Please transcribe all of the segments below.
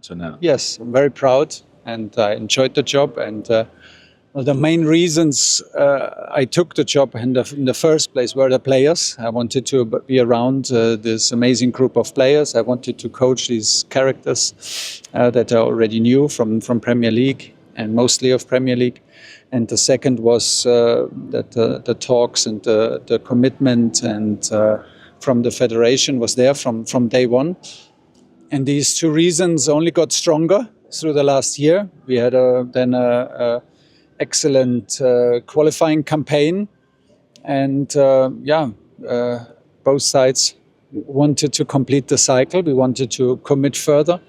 until now. Yes, I'm very proud, and I enjoyed the job. And well, the main reasons I took the job in the first place were the players. I wanted to be around this amazing group of players. I wanted to coach these characters that I already knew from Premier League, and mostly of Premier League. And the second was that the talks and the commitment and from the federation was there from day one. And these two reasons only got stronger through the last year. We had then a excellent qualifying campaign, and both sides wanted to complete the cycle. We wanted to commit further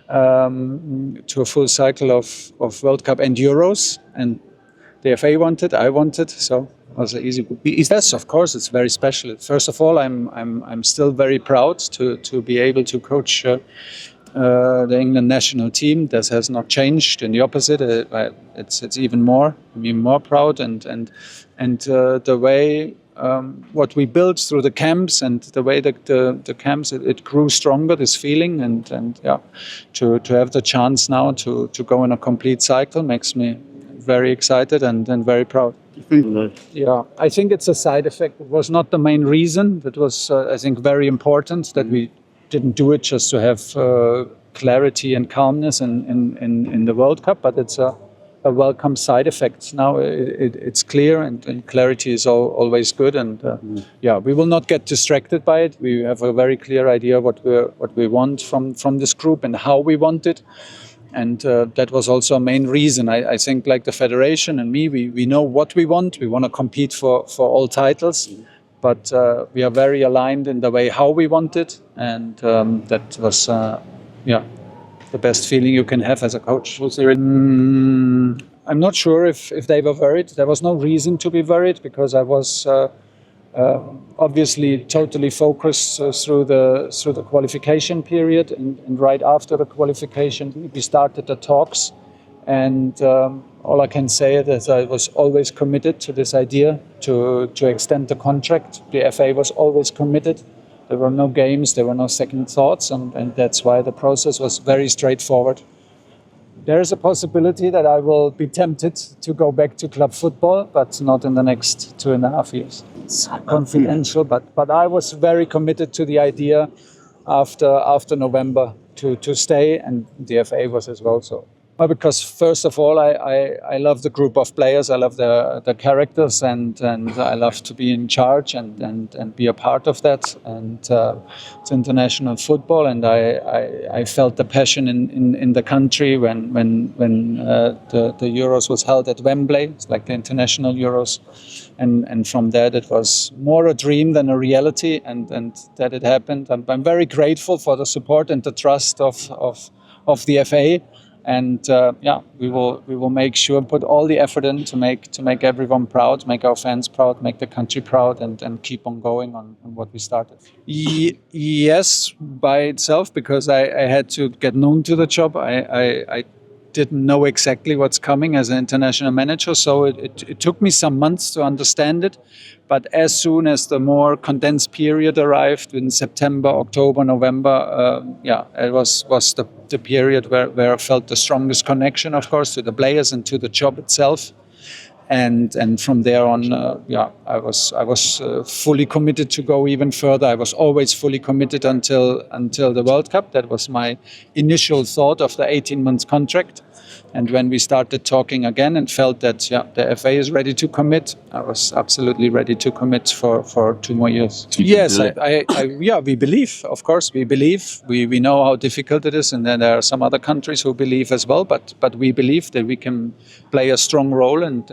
to a full cycle of World Cup and Euros, and the FA wanted, I wanted, so it was easy. Yes, of course, it's very special. First of all, I'm still very proud to be able to coach the England national team. This has not changed. In the opposite, it's even more. I'm even more proud, and the way what we built through the camps and the way that the camps it grew stronger. This feeling and to have the chance now to go in a complete cycle makes me very excited and very proud. Yeah, I think it's a side effect. It was not the main reason. It was, I think, very important that we didn't do it just to have clarity and calmness in the World Cup, but it's a welcome side effect. Now it's clear, and clarity is always good. And we will not get distracted by it. We have a very clear idea what we want from this group and how we want it. And that was also a main reason. I think, like the federation and me, we know what we want. We want to compete for all titles, but we are very aligned in the way how we want it. And that was, the best feeling you can have as a coach. I'm not sure if they were worried. There was no reason to be worried because I was obviously totally focused through the qualification period, and right after the qualification we started the talks, and all I can say is I was always committed to this idea to extend the contract. The FA was always committed. There were no games, there were no second thoughts, and that's why the process was very straightforward. There is a possibility that I will be tempted to go back to club football, but not in the next 2.5 years. It's confidential, but I was very committed to the idea after November to stay, and the FA was as well. So, well, because first of all, I love the group of players, I love the characters, and I love to be in charge and be a part of that. And it's international football, and I felt the passion in the country when the Euros was held at Wembley. It's like the international Euros, and from that it was more a dream than a reality, and that it happened. I'm very grateful for the support and the trust of the FA. And we will make sure, put all the effort in to make everyone proud, make our fans proud, make the country proud, and keep on going on what we started. Yes, by itself, because I had to get known to the job. I didn't know exactly what's coming as an international manager, so it took me some months to understand it. But as soon as the more condensed period arrived in September, October, November, it was the period where I felt the strongest connection, of course, to the players and to the job itself. And from there on, I was fully committed to go even further. I was always fully committed until the World Cup. That was my initial thought of the 18-month contract. And when we started talking again and felt that the FA is ready to commit, I was absolutely ready to commit for 2 more years. Yes, we believe. Of course, we believe. We know how difficult it is, and then there are some other countries who believe as well. But we believe that we can play a strong role, and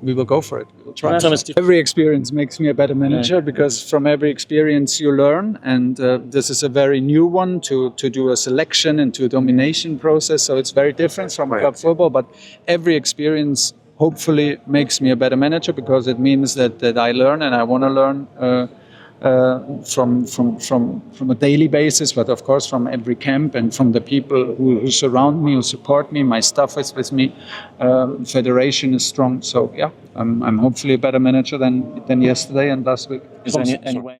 we will go for it. We will try. Every experience makes me a better manager, because from every experience you learn, and this is a very new one to do a selection and to a domination process. So it's very different from club football, but every experience hopefully makes me a better manager, because it means that I learn, and I want to learn from a daily basis, but of course from every camp and from the people who surround me, who support me. My staff is with me. Federation is strong. So I'm hopefully a better manager than yesterday and last week. Is there any way?